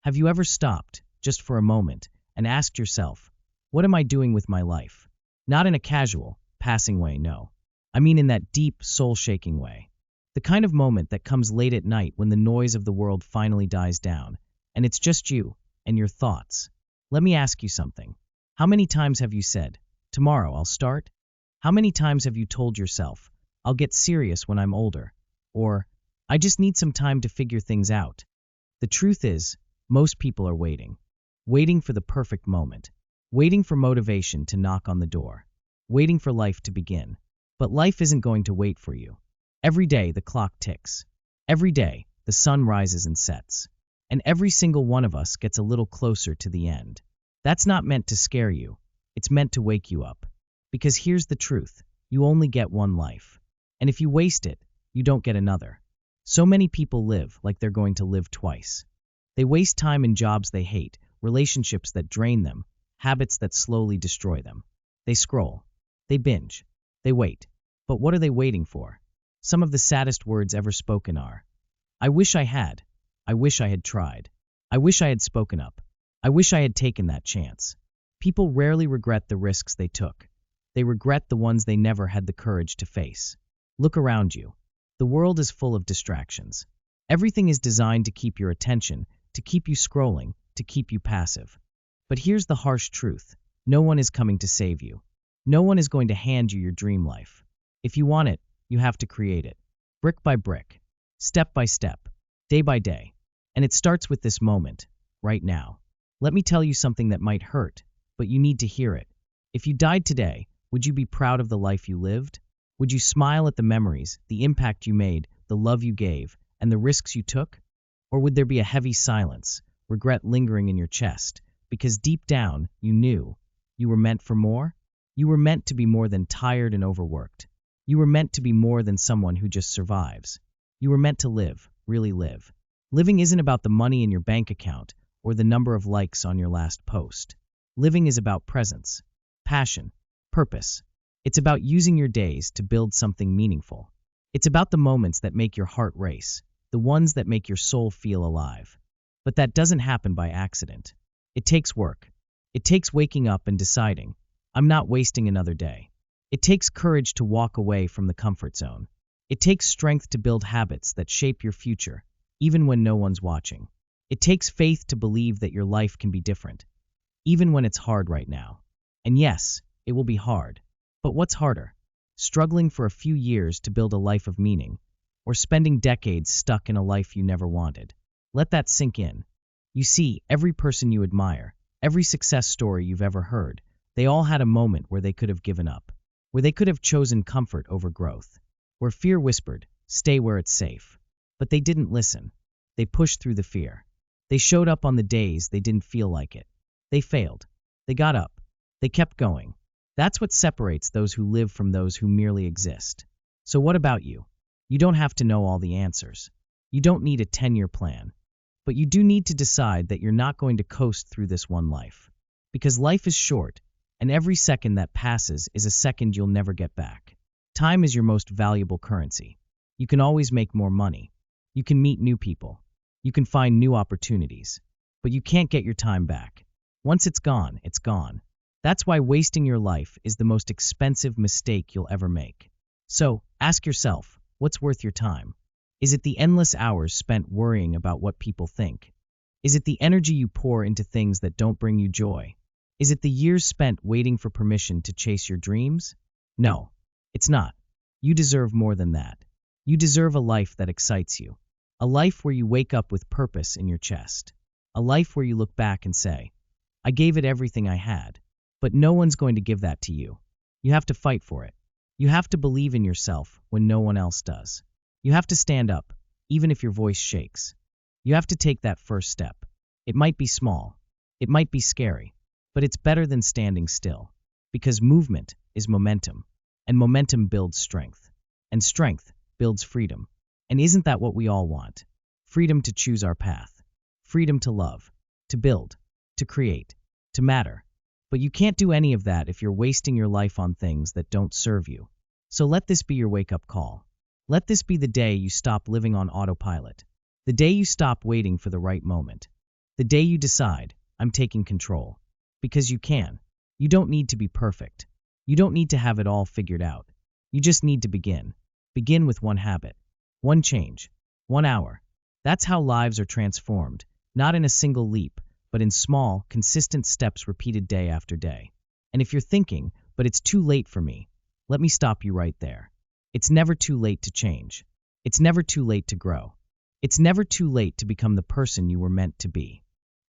Have you ever stopped, just for a moment, and asked yourself, what am I doing with my life? Not in a casual, passing way, no. I mean in that deep, soul-shaking way. The kind of moment that comes late at night when the noise of the world finally dies down, and it's just you and your thoughts. Let me ask you something. How many times have you said, tomorrow I'll start? How many times have you told yourself, I'll get serious when I'm older? Or, I just need some time to figure things out? The truth is, most people are waiting. Waiting for the perfect moment. Waiting for motivation to knock on the door. Waiting for life to begin. But life isn't going to wait for you. Every day the clock ticks. Every day the sun rises and sets. And every single one of us gets a little closer to the end. That's not meant to scare you. It's meant to wake you up. Because here's the truth. You only get one life. And if you waste it, you don't get another. So many people live like they're going to live twice. They waste time in jobs they hate, relationships that drain them, habits that slowly destroy them. They scroll. They binge. They wait. But what are they waiting for? Some of the saddest words ever spoken are, I wish I had. I wish I had tried. I wish I had spoken up. I wish I had taken that chance. People rarely regret the risks they took. They regret the ones they never had the courage to face. Look around you. The world is full of distractions. Everything is designed to keep your attention, to keep you scrolling, to keep you passive. But here's the harsh truth. No one is coming to save you. No one is going to hand you your dream life. If you want it, you have to create it. Brick by brick. Step by step. Day by day. And it starts with this moment, right now. Let me tell you something that might hurt, but you need to hear it. If you died today, would you be proud of the life you lived? Would you smile at the memories, the impact you made, the love you gave, and the risks you took? Or would there be a heavy silence, regret lingering in your chest, because deep down you knew you were meant for more? You were meant to be more than tired and overworked. You were meant to be more than someone who just survives. You were meant to live, really live. Living isn't about the money in your bank account or the number of likes on your last post. Living is about presence, passion, purpose. It's about using your days to build something meaningful. It's about the moments that make your heart race, the ones that make your soul feel alive. But that doesn't happen by accident. It takes work. It takes waking up and deciding, I'm not wasting another day. It takes courage to walk away from the comfort zone. It takes strength to build habits that shape your future, even when no one's watching. It takes faith to believe that your life can be different, even when it's hard right now. And yes, it will be hard. But what's harder? Struggling for a few years to build a life of meaning, or spending decades stuck in a life you never wanted? Let that sink in. You see, every person you admire, every success story you've ever heard, they all had a moment where they could have given up, where they could have chosen comfort over growth, where fear whispered, stay where it's safe. But they didn't listen. They pushed through the fear. They showed up on the days they didn't feel like it. They failed. They got up. They kept going. That's what separates those who live from those who merely exist. So what about you? You don't have to know all the answers. You don't need a 10-year plan. But you do need to decide that you're not going to coast through this one life. Because life is short, and every second that passes is a second you'll never get back. Time is your most valuable currency. You can always make more money. You can meet new people. You can find new opportunities. But you can't get your time back. Once it's gone, it's gone. That's why wasting your life is the most expensive mistake you'll ever make. So, ask yourself, what's worth your time? Is it the endless hours spent worrying about what people think? Is it the energy you pour into things that don't bring you joy? Is it the years spent waiting for permission to chase your dreams? No, it's not. You deserve more than that. You deserve a life that excites you. A life where you wake up with purpose in your chest. A life where you look back and say, I gave it everything I had. But no one's going to give that to you. You have to fight for it. You have to believe in yourself when no one else does. You have to stand up, even if your voice shakes. You have to take that first step. It might be small. It might be scary. But it's better than standing still. Because movement is momentum. And momentum builds strength. And strength builds freedom. And isn't that what we all want? Freedom to choose our path. Freedom to love. To build. To create. To matter. But you can't do any of that if you're wasting your life on things that don't serve you. So let this be your wake-up call. Let this be the day you stop living on autopilot. The day you stop waiting for the right moment. The day you decide, I'm taking control. Because you can. You don't need to be perfect. You don't need to have it all figured out. You just need to begin. Begin with one habit, one change, 1 hour. That's how lives are transformed, not in a single leap, but in small, consistent steps repeated day after day. And if you're thinking, but it's too late for me, let me stop you right there. It's never too late to change. It's never too late to grow. It's never too late to become the person you were meant to be.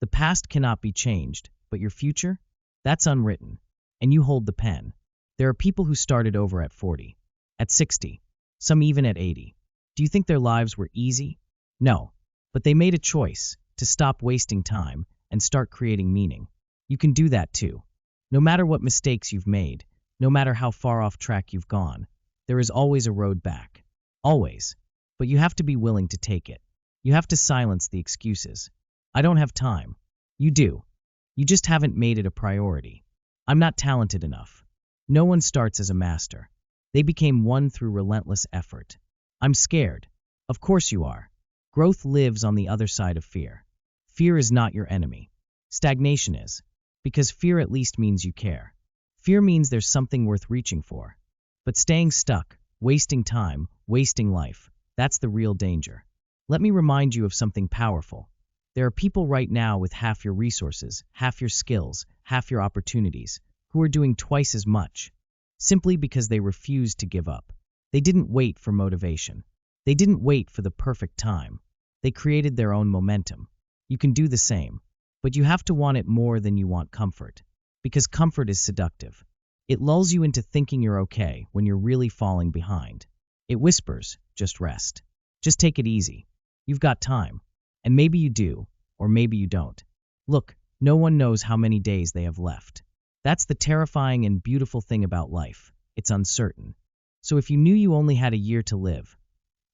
The past cannot be changed, but your future? That's unwritten. And you hold the pen. There are people who started over at 40, at 60, some even at 80. Do you think their lives were easy? No. But they made a choice to stop wasting time and start creating meaning. You can do that too. No matter what mistakes you've made, no matter how far off track you've gone, there is always a road back. Always. But you have to be willing to take it. You have to silence the excuses. I don't have time. You do. You just haven't made it a priority. I'm not talented enough. No one starts as a master. They became one through relentless effort. I'm scared. Of course you are. Growth lives on the other side of fear. Fear is not your enemy. Stagnation is. Because fear at least means you care. Fear means there's something worth reaching for. But staying stuck, wasting time, wasting life, that's the real danger. Let me remind you of something powerful. There are people right now with half your resources, half your skills, half your opportunities, who are doing twice as much, simply because they refused to give up. They didn't wait for motivation. They didn't wait for the perfect time. They created their own momentum. You can do the same, but you have to want it more than you want comfort, because comfort is seductive. It lulls you into thinking you're okay when you're really falling behind. It whispers, just rest. Just take it easy. You've got time. And maybe you do, or maybe you don't. Look, no one knows how many days they have left. That's the terrifying and beautiful thing about life. It's uncertain. So if you knew you only had a year to live,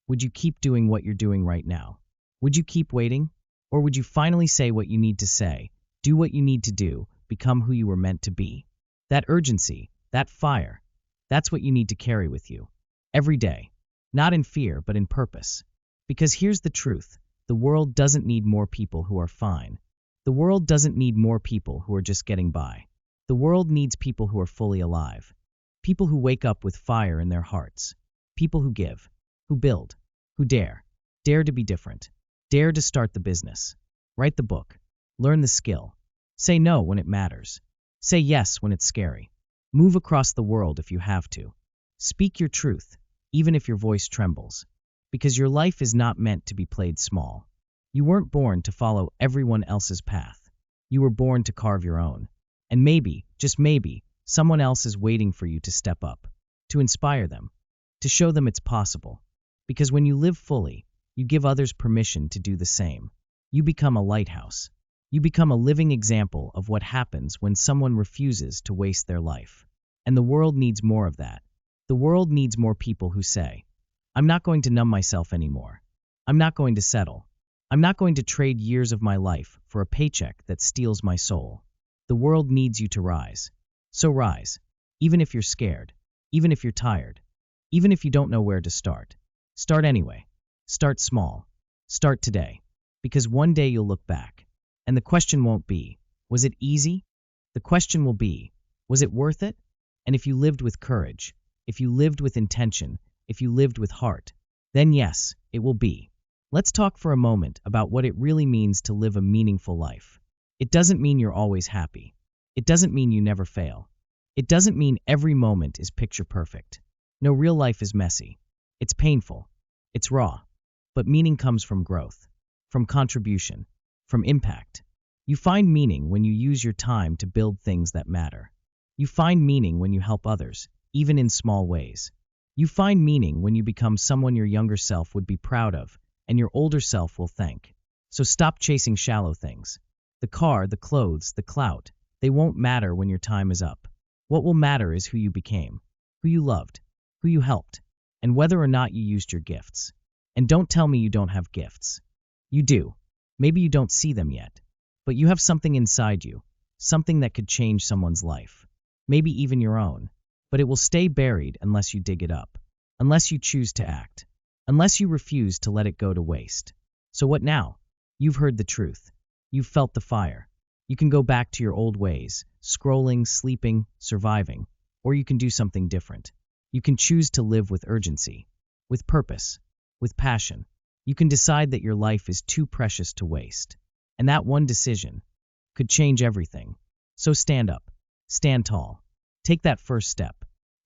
would you keep doing what you're doing right now? Would you keep waiting? Or would you finally say what you need to say, do what you need to do, become who you were meant to be? That urgency, that fire, that's what you need to carry with you. Every day. Not in fear, but in purpose. Because here's the truth. The world doesn't need more people who are fine. The world doesn't need more people who are just getting by. The world needs people who are fully alive. People who wake up with fire in their hearts. People who give, who build, who dare. Dare to be different. Dare to start the business. Write the book. Learn the skill. Say no when it matters. Say yes when it's scary. Move across the world if you have to. Speak your truth, even if your voice trembles. Because your life is not meant to be played small. You weren't born to follow everyone else's path. You were born to carve your own. And maybe, just maybe, someone else is waiting for you to step up, to inspire them, to show them it's possible. Because when you live fully, you give others permission to do the same. You become a lighthouse. You become a living example of what happens when someone refuses to waste their life. And the world needs more of that. The world needs more people who say, I'm not going to numb myself anymore. I'm not going to settle. I'm not going to trade years of my life for a paycheck that steals my soul. The world needs you to rise. So rise, even if you're scared, even if you're tired, even if you don't know where to start. Start anyway. Start small. Start today. Because one day you'll look back. And the question won't be, was it easy? The question will be, was it worth it? And if you lived with courage, if you lived with intention, if you lived with heart, then yes, it will be. Let's talk for a moment about what it really means to live a meaningful life. It doesn't mean you're always happy. It doesn't mean you never fail. It doesn't mean every moment is picture perfect. No, real life is messy. It's painful. It's raw. But meaning comes from growth, from contribution, from impact. You find meaning when you use your time to build things that matter. You find meaning when you help others, even in small ways. You find meaning when you become someone your younger self would be proud of and your older self will thank. So stop chasing shallow things. The car, the clothes, the clout, they won't matter when your time is up. What will matter is who you became, who you loved, who you helped, and whether or not you used your gifts. And don't tell me you don't have gifts. You do. Maybe you don't see them yet, but you have something inside you, something that could change someone's life, maybe even your own. But it will stay buried unless you dig it up, unless you choose to act, unless you refuse to let it go to waste. So what now? You've heard the truth. You've felt the fire. You can go back to your old ways, scrolling, sleeping, surviving, or you can do something different. You can choose to live with urgency, with purpose, with passion. You can decide that your life is too precious to waste. And that one decision could change everything. So stand up, stand tall. Take that first step.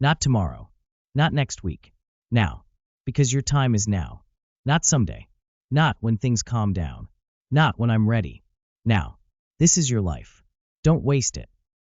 Not tomorrow, not next week, now. Because your time is now. Not someday, not when things calm down, not when I'm ready. Now, this is your life. Don't waste it.